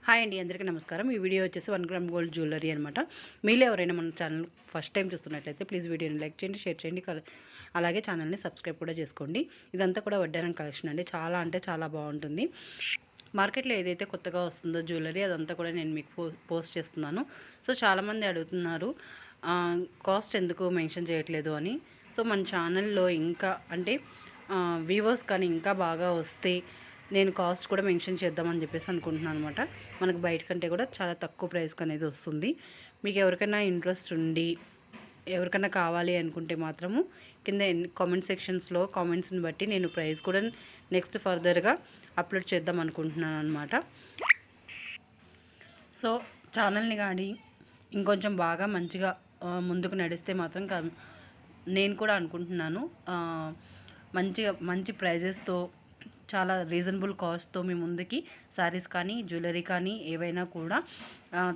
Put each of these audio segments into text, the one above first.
Hi అండి, అందరికీ నమస్కారం. ఈ వీడియో వచ్చేసి 1 గ్రామ్ గోల్డ్ జ్యువెలరీ అనమాట. మీలో ఎవరైనా మన ఛానల్ ఫస్ట్ టైం చూస్తున్నట్లయితే ప్లీజ్ వీడియోని లైక్ చేయండి, షేర్ చేయండి, అలాగే ఛానల్ని సబ్స్క్రైబ్ కూడా చేసుకోండి. ఇదంతా కూడా వడ్డానం కలెక్షన్ అండి. చాలా అంటే చాలా బాగుంటుంది. మార్కెట్లో ఏదైతే కొత్తగా వస్తుందో జ్యువెలరీ అదంతా కూడా నేను మీకు పోస్ట్ చేస్తున్నాను. సో చాలామంది అడుగుతున్నారు కాస్ట్ ఎందుకు మెన్షన్ చేయట్లేదు అని. సో మన ఛానల్లో ఇంకా అంటే వ్యూవర్స్ కానీ ఇంకా బాగా వస్తే నేను కాస్ట్ కూడా మెన్షన్ చేద్దామని చెప్పేసి అనుకుంటున్నాను అనమాట. మనకు బయట కంటే కూడా చాలా తక్కువ ప్రైస్కి అనేది వస్తుంది. మీకు ఎవరికైనా ఇంట్రెస్ట్ ఉండి ఎవరికైనా కావాలి అనుకుంటే మాత్రము కింద కామెంట్ సెక్షన్స్లో కామెంట్స్ని బట్టి నేను ప్రైస్ కూడా నెక్స్ట్ ఫర్దర్గా అప్లోడ్ చేద్దాం అనుకుంటున్నాను అనమాట. సో ఛానల్ని కానీ ఇంకొంచెం బాగా మంచిగా ముందుకు నడిస్తే మాత్రం నేను కూడా అనుకుంటున్నాను మంచి ప్రైజెస్తో చాలా రీజనబుల్ కాస్ట్తో మీ ముందుకి శారీస్ కానీ జ్యువెలరీ కానీ ఏవైనా కూడా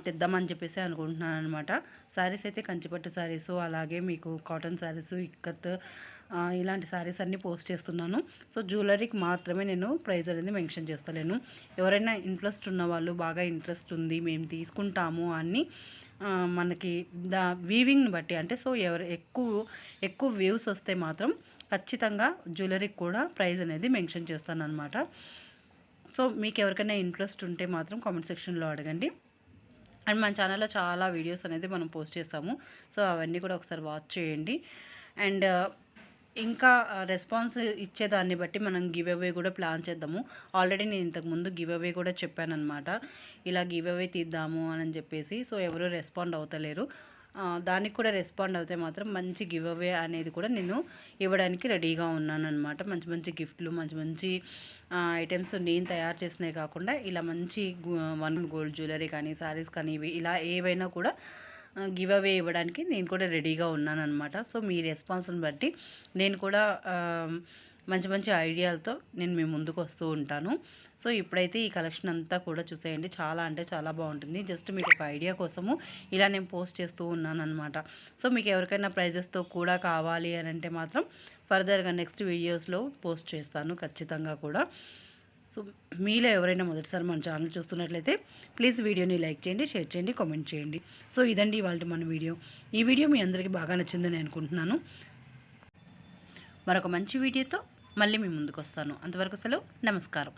తెద్దామని చెప్పేసి అనుకుంటున్నాను అనమాట. శారీస్ అయితే కంచిపట్టు శారీస్, అలాగే మీకు కాటన్ శారీస్, ఇక్కత్ ఇలాంటి శారీస్ అన్నీ పోస్ట్ చేస్తున్నాను. సో జ్యువెలరీకి మాత్రమే నేను ప్రైస్ అనేది మెన్షన్ చేస్తలేను. ఎవరైనా ఇంట్రెస్ట్ ఉన్న వాళ్ళు బాగా ఇంట్రెస్ట్ ఉంది మేము తీసుకుంటాము అని మనకి వీవింగ్ని బట్టి అంటే సో ఎక్కువ వ్యూస్ వస్తే మాత్రం ఖచ్చితంగా జ్యువెలరీకి కూడా ప్రైస్ అనేది మెన్షన్ చేస్తాను అనమాట. సో మీకు ఎవరికైనా ఇంట్రెస్ట్ ఉంటే మాత్రం కామెంట్ సెక్షన్లో అడగండి. అండ్ మన ఛానల్లో చాలా వీడియోస్ అనేది మనం పోస్ట్ చేస్తాము. సో అవన్నీ కూడా ఒకసారి వాచ్ చేయండి. అండ్ ఇంకా రెస్పాన్స్ ఇచ్చేదాన్ని బట్టి మనం గివ్ అవే కూడా ప్లాన్ చేద్దాము. ఆల్రెడీ నేను ఇంతకుముందు గివ్ అవే కూడా చెప్పాను అనమాట. ఇలా గివ్ అవే తీద్దాము అని చెప్పేసి. సో ఎవరు రెస్పాండ్ అవుతలేరు. దానికి కూడా రెస్పాండ్ అవుతే మాత్రం మంచి గివ్ అవే అనేది కూడా నేను ఇవ్వడానికి రెడీగా ఉన్నాను అనమాట. మంచి మంచి గిఫ్ట్లు, మంచి మంచి ఐటమ్స్ నేను తయారు చేసినవి కాకుండా ఇలా మంచి 1 గోల్డ్ జ్యువెలరీ కానీ శారీస్ కానీ ఇలా ఏవైనా కూడా గివ్ అవే ఇవ్వడానికి నేను కూడా రెడీగా ఉన్నాను అనమాట. సో మీ రెస్పాన్స్ని బట్టి నేను కూడా మంచి మంచి ఐడియాలతో నేను మీ ముందుకు వస్తూ ఉంటాను. సో ఇప్పుడైతే ఈ కలెక్షన్ అంతా కూడా చూసేయండి. చాలా అంటే చాలా బాగుంటుంది. జస్ట్ మీకు ఒక ఐడియా కోసము ఇలా నేను పోస్ట్ చేస్తూ ఉన్నాను అనమాట. సో మీకు ఎవరికైనా ప్రైజెస్తో కూడా కావాలి అని అంటే మాత్రం ఫర్దర్గా నెక్స్ట్ వీడియోస్లో పోస్ట్ చేస్తాను ఖచ్చితంగా కూడా. సో మీలో ఎవరైనా మొదటిసారి మన ఛానల్ చూస్తున్నట్లయితే ప్లీజ్ వీడియోని లైక్ చేయండి, షేర్ చేయండి, కామెంట్ చేయండి. సో ఇదండి ఇవాళ మన వీడియో. ఈ వీడియో మీ అందరికీ బాగా నచ్చిందని అనుకుంటున్నాను. మరొక మంచి వీడియోతో మళ్ళీ మీ ముందుకు వస్తాను. అంతవరకు సెలవు, నమస్కారం.